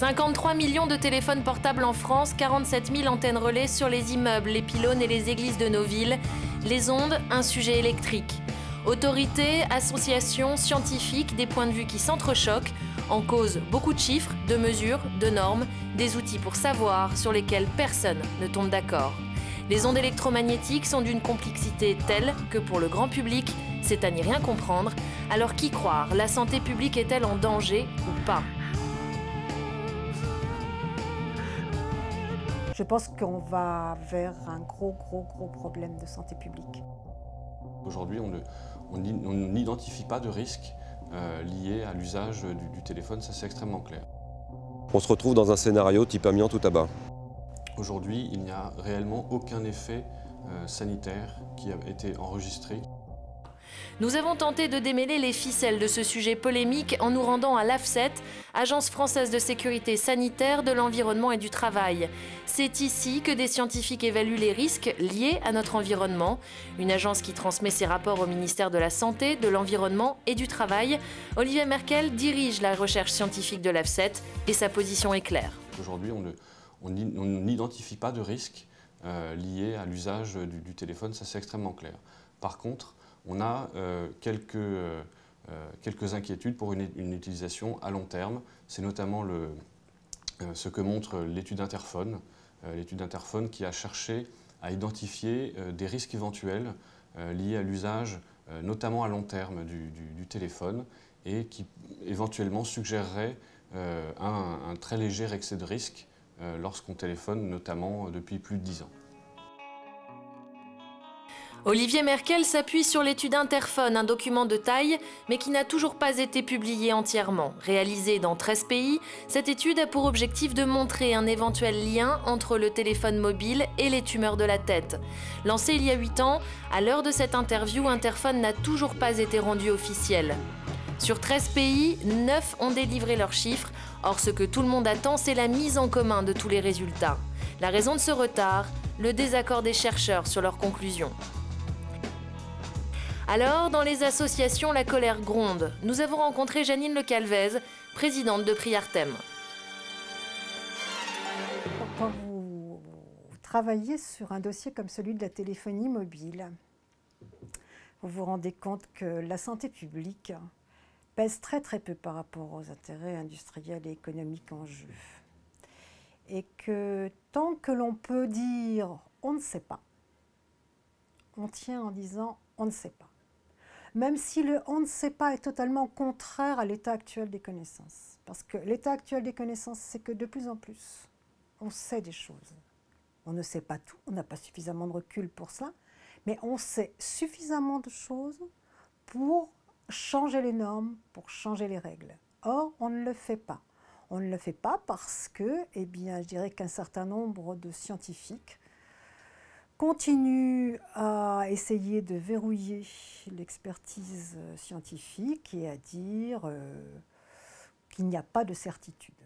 53 millions de téléphones portables en France, 47 000 antennes relais sur les immeubles, les pylônes et les églises de nos villes. Les ondes, un sujet électrique. Autorités, associations, scientifiques, des points de vue qui s'entrechoquent. En cause, beaucoup de chiffres, de mesures, de normes, des outils pour savoir sur lesquels personne ne tombe d'accord. Les ondes électromagnétiques sont d'une complexité telle que pour le grand public, c'est à n'y rien comprendre. Alors qui croire? La santé publique est-elle en danger ou pas? Je pense qu'on va vers un gros problème de santé publique. Aujourd'hui, on n'identifie pas de risque lié à l'usage du téléphone, ça c'est extrêmement clair. On se retrouve dans un scénario type amiante ou tabac. Aujourd'hui, il n'y a réellement aucun effet sanitaire qui a été enregistré. Nous avons tenté de démêler les ficelles de ce sujet polémique en nous rendant à l'AFSET, Agence française de sécurité sanitaire, de l'environnement et du travail. C'est ici que des scientifiques évaluent les risques liés à notre environnement. Une agence qui transmet ses rapports au ministère de la Santé, de l'Environnement et du Travail. Olivier Merkel dirige la recherche scientifique de l'AFSET et sa position est claire. Aujourd'hui, on n'identifie pas de risque lié à l'usage du téléphone, ça c'est extrêmement clair. Par contre, on a quelques inquiétudes pour une utilisation à long terme. C'est notamment ce que montre l'étude Interphone. L'étude Interphone qui a cherché à identifier des risques éventuels liés à l'usage, notamment à long terme, du téléphone et qui éventuellement suggérerait un très léger excès de risque lorsqu'on téléphone, notamment depuis plus de 10 ans. Olivier Merkel s'appuie sur l'étude Interphone, un document de taille, mais qui n'a toujours pas été publié entièrement. Réalisée dans 13 pays, cette étude a pour objectif de montrer un éventuel lien entre le téléphone mobile et les tumeurs de la tête. Lancée il y a 8 ans, à l'heure de cette interview, Interphone n'a toujours pas été rendu officiel. Sur 13 pays, 9 ont délivré leurs chiffres. Or, ce que tout le monde attend, c'est la mise en commun de tous les résultats. La raison de ce retard, le désaccord des chercheurs sur leurs conclusions. Alors, dans les associations, la colère gronde. Nous avons rencontré Janine Le Calvez, présidente de Priartem. Quand vous travaillez sur un dossier comme celui de la téléphonie mobile, vous vous rendez compte que la santé publique pèse très peu par rapport aux intérêts industriels et économiques en jeu. Et que tant que l'on peut dire « on ne sait pas », on tient en disant « on ne sait pas ». Même si le « on ne sait pas » est totalement contraire à l'état actuel des connaissances. Parce que l'état actuel des connaissances, c'est que de plus en plus, on sait des choses. On ne sait pas tout, on n'a pas suffisamment de recul pour cela, mais on sait suffisamment de choses pour changer les normes, pour changer les règles. Or, on ne le fait pas. On ne le fait pas parce que, eh bien, je dirais qu'un certain nombre de scientifiques continuent à essayer de verrouiller l'expertise scientifique et à dire qu'il n'y a pas de certitude.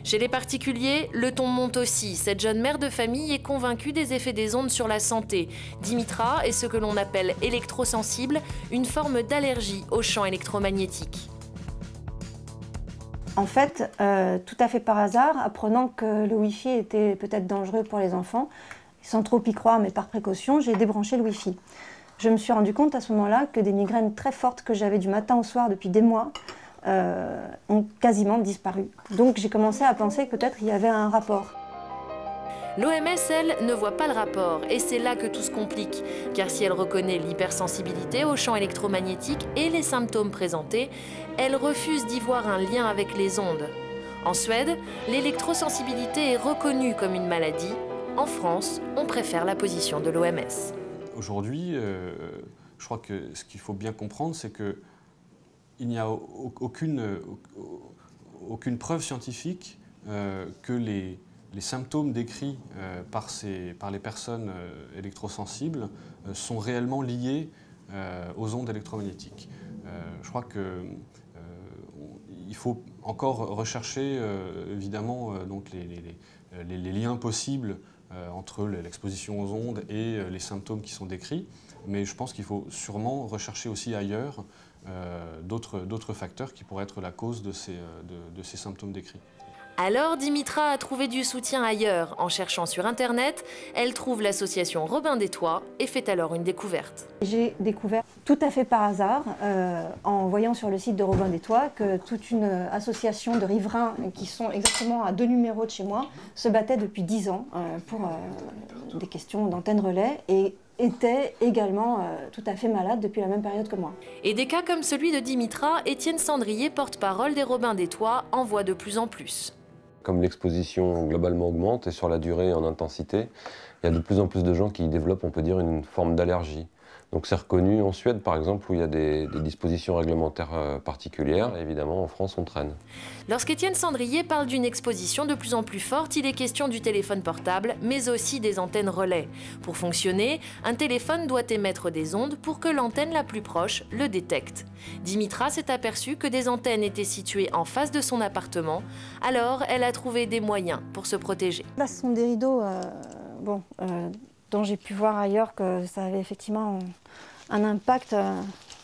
Chez les particuliers, le ton monte aussi. Cette jeune mère de famille est convaincue des effets des ondes sur la santé. Dimitra est ce que l'on appelle électrosensible, une forme d'allergie aux champs électromagnétiques. En fait, tout à fait par hasard, apprenant que le Wi-Fi était peut-être dangereux pour les enfants, sans trop y croire mais par précaution, j'ai débranché le Wi-Fi. Je me suis rendu compte à ce moment-là que des migraines très fortes que j'avais du matin au soir depuis des mois ont quasiment disparu. Donc j'ai commencé à penser que peut-être il y avait un rapport. L'OMS, elle, ne voit pas le rapport, et c'est là que tout se complique. Car si elle reconnaît l'hypersensibilité aux champs électromagnétiques et les symptômes présentés, elle refuse d'y voir un lien avec les ondes. En Suède, l'électrosensibilité est reconnue comme une maladie. En France, on préfère la position de l'OMS. Aujourd'hui, je crois que ce qu'il faut bien comprendre, c'est qu'il n'y a aucune preuve scientifique que les symptômes décrits par les personnes électrosensibles sont réellement liés aux ondes électromagnétiques. Je crois qu'il faut encore rechercher évidemment donc les liens possibles entre l'exposition aux ondes et les symptômes qui sont décrits. Mais je pense qu'il faut sûrement rechercher aussi ailleurs d'autres facteurs qui pourraient être la cause de ces symptômes décrits. Alors Dimitra a trouvé du soutien ailleurs. En cherchant sur Internet, elle trouve l'association Robin des Toits et fait alors une découverte. J'ai découvert tout à fait par hasard, en voyant sur le site de Robin des Toits, que toute une association de riverains qui sont exactement à 2 numéros de chez moi se battait depuis 10 ans pour des questions d'antenne relais et était également tout à fait malade depuis la même période que moi. Et des cas comme celui de Dimitra, Étienne Sandrier, porte-parole des Robins des Toits, en voit de plus en plus. Comme l'exposition globalement augmente et sur la durée et en intensité, il y a de plus en plus de gens qui développent, on peut dire, une forme d'allergie. Donc c'est reconnu en Suède, par exemple, où il y a des dispositions réglementaires particulières. Évidemment, en France, on traîne. Lorsqu'Étienne Sandrier parle d'une exposition de plus en plus forte, il est question du téléphone portable, mais aussi des antennes relais. Pour fonctionner, un téléphone doit émettre des ondes pour que l'antenne la plus proche le détecte. Dimitra s'est aperçue que des antennes étaient situées en face de son appartement, alors elle a trouvé des moyens pour se protéger. Là, ce sont des rideaux dont j'ai pu voir ailleurs que ça avait effectivement un impact,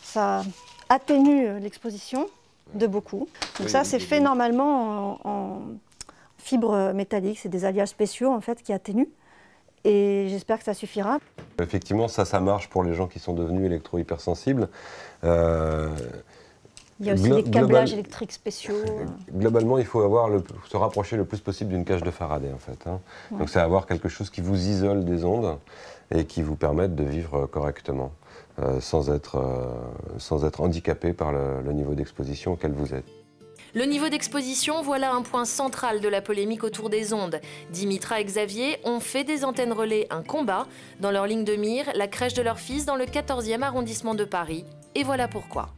ça atténue l'exposition de beaucoup. Donc ça, c'est fait normalement en fibres métalliques, c'est des alliages spéciaux en fait qui atténuent. Et j'espère que ça suffira. Effectivement, ça marche pour les gens qui sont devenus électro-hypersensibles. Il y a aussi des câblages électriques spéciaux. Globalement, il faut se rapprocher le plus possible d'une cage de Faraday, en fait. Hein. Ouais. Donc c'est avoir quelque chose qui vous isole des ondes et qui vous permette de vivre correctement, sans être handicapé par le niveau d'exposition auquel vous êtes. Le niveau d'exposition, voilà un point central de la polémique autour des ondes. Dimitra et Xavier ont fait des antennes relais un combat. Dans leur ligne de mire, la crèche de leur fils dans le 14e arrondissement de Paris. Et voilà pourquoi.